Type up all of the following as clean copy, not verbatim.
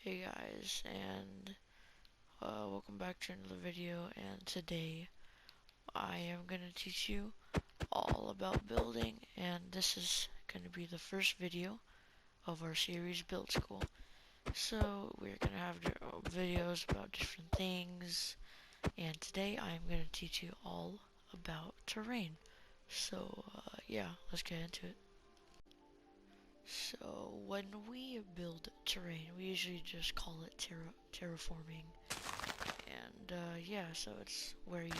Hey guys, and welcome back to another video. And today I am gonna teach you all about building, and this is gonna be the first video of our series Build School. So we're gonna have videos about different things, and today I'm gonna teach you all about terrain. So yeah, let's get into it. So when we build terrain, we usually just call it terraforming. And yeah, so it's where you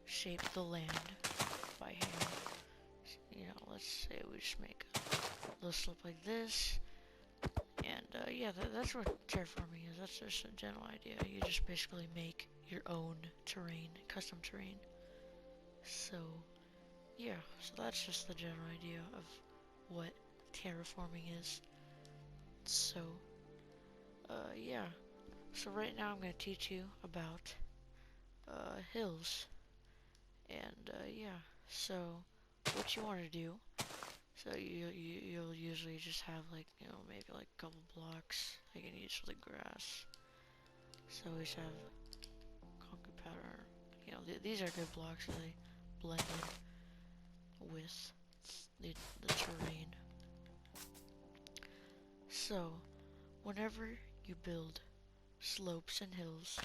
shape the land by hand. Let's say we just make a little slope like this, and yeah, that's what terraforming is. That's just a general idea. You just basically make your own terrain, custom terrain. So yeah, so that's just the general idea of what terraforming is. So yeah, so right now I'm going to teach you about hills. And yeah, so what you want to do, so you'll usually just have like, maybe like a couple blocks you can use for the grass. So we just have concrete powder. These are good blocks, so they blend in with the terrain. So whenever you build slopes and hills,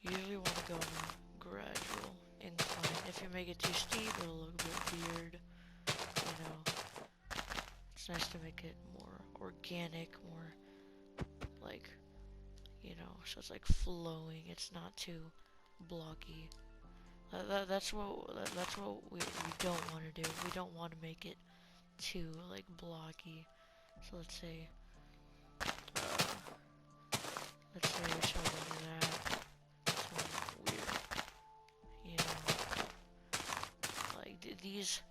you usually want to go on a gradual incline. If you make it too steep, it'll look a bit weird. It's nice to make it more organic, more like, so it's like flowing. It's not too blocky. That's what we don't want to do. We don't want to make it too like blocky. So uh, let's say we try to do that. Some weird, you know, like these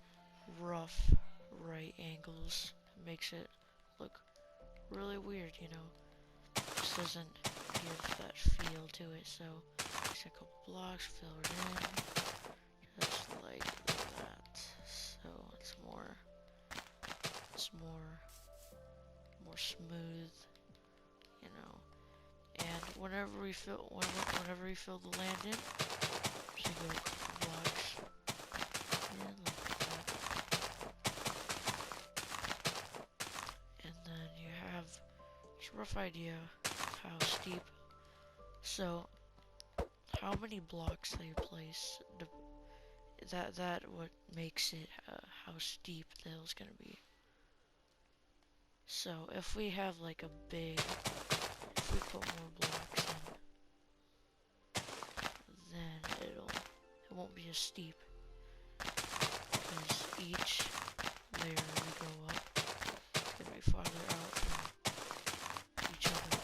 rough right angles makes it look really weird. Just doesn't give that feel to it. So just a couple blocks, fill it in, just like that. So it's more smooth, you know. And whenever we fill the land in, just go a couple blocks in like that, and then you have just a rough idea of how steep. So how many blocks that you place, that what makes it how steep the hill's gonna be. So if we have like if we put more blocks in, then it won't be as steep, because each layer we go up, it's gonna be farther out from each other.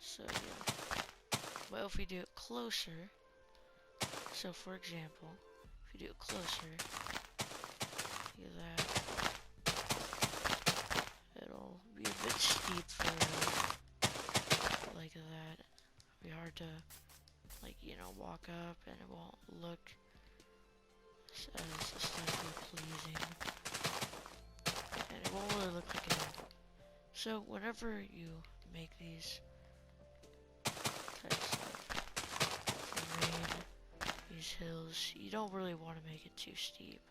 So yeah, but if we do it closer, so for example, if we do it closer, look at that, it'll be a bit steep for like that. It'll be hard to walk up, and it won't look as aesthetically pleasing, and it won't really look like it. So whenever you make these types of terrain, these hills, you don't really want to make it too steep.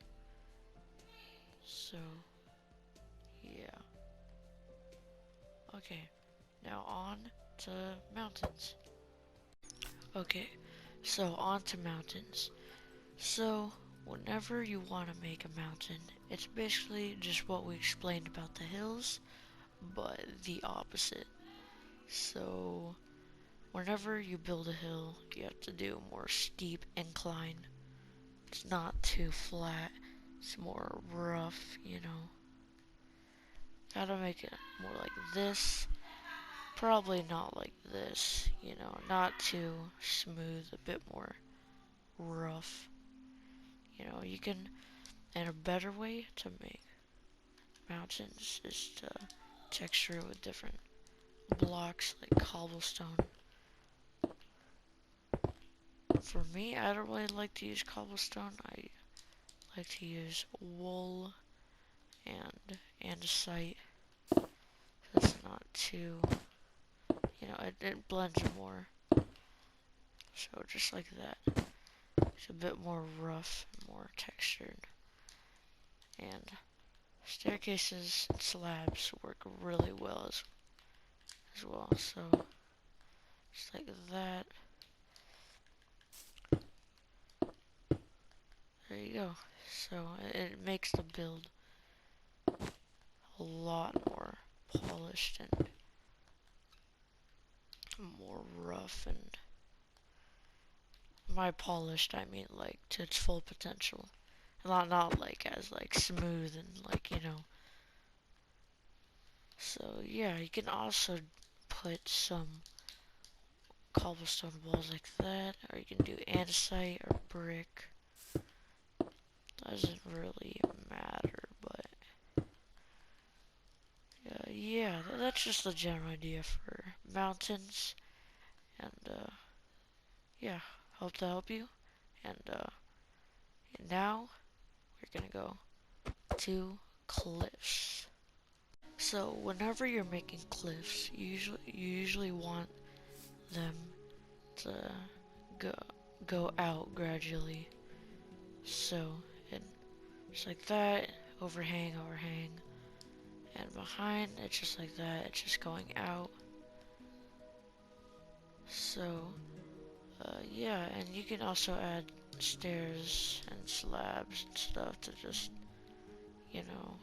So yeah. Okay, now on to mountains. Okay, so on to mountains. So whenever you want to make a mountain, it's basically just what we explained about the hills, but the opposite. So whenever you build a hill, you have to do a more steep incline. It's not too flat, it's more rough. Gotta make it more like this. Probably not like this, not too smooth, a bit more rough. You can, and a better way to make mountains is to texture it with different blocks like cobblestone. For me, I don't really like to use cobblestone. I like to use wool and andesite. That's not too, it blends more. So just like that. It's a bit more rough, more textured. And staircases and slabs work really well as well. So just like that. There you go. So it makes the build a lot more polished and more rough, and by polished I mean like to its full potential. Not like as like smooth and like, So yeah, you can also put some cobblestone walls like that, or you can do andesite or brick. Doesn't really matter, but yeah, that's just the general idea for mountains. And yeah, hope to help you. And now we're gonna go to cliffs. So whenever you're making cliffs, you usually want them to go go out gradually. So and just like that, overhang, overhang, and behind it's just like that. It's just going out. So yeah, and you can also add stairs and slabs and stuff to just, you know,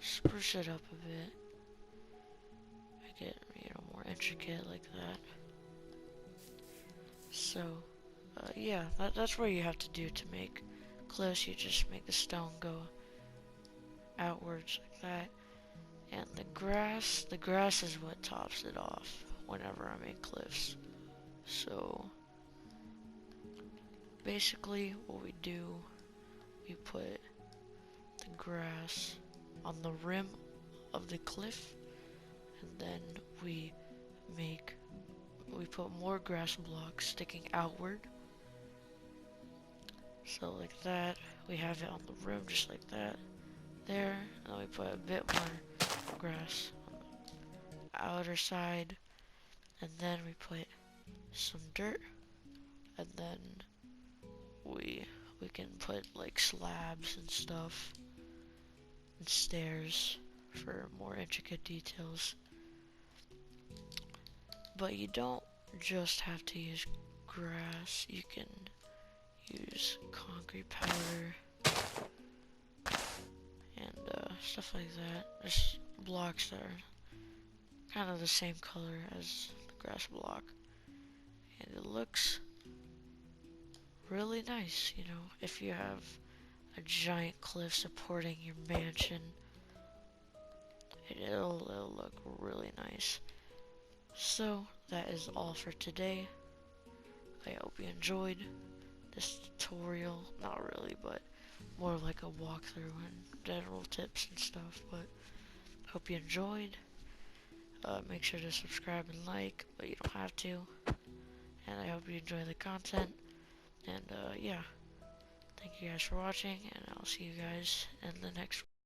spruce it up a bit. Make it, more intricate like that. So, yeah, that's what you have to do to make cliffs. You just make the stone go outwards like that. And the grass is what tops it off whenever I make cliffs. So, basically what we do, we put the grass on the rim of the cliff, and then we put more grass blocks sticking outward. So like that, we have it on the rim just like that. There, and then we put a bit more grass on the outer side, and then we put some dirt, and then we we can put like slabs and stuff and stairs for more intricate details. But you don't just have to use grass, you can use concrete powder and stuff like that. There's blocks that are kind of the same color as the grass block, and it looks really nice, if you have a giant cliff supporting your mansion, it'll look really nice. So that is all for today. I hope you enjoyed this tutorial. Not really, but more like a walkthrough and general tips and stuff. But hope you enjoyed. Make sure to subscribe and like, but you don't have to. And I hope you enjoy the content. And yeah, thank you guys for watching, and I'll see you guys in the next one.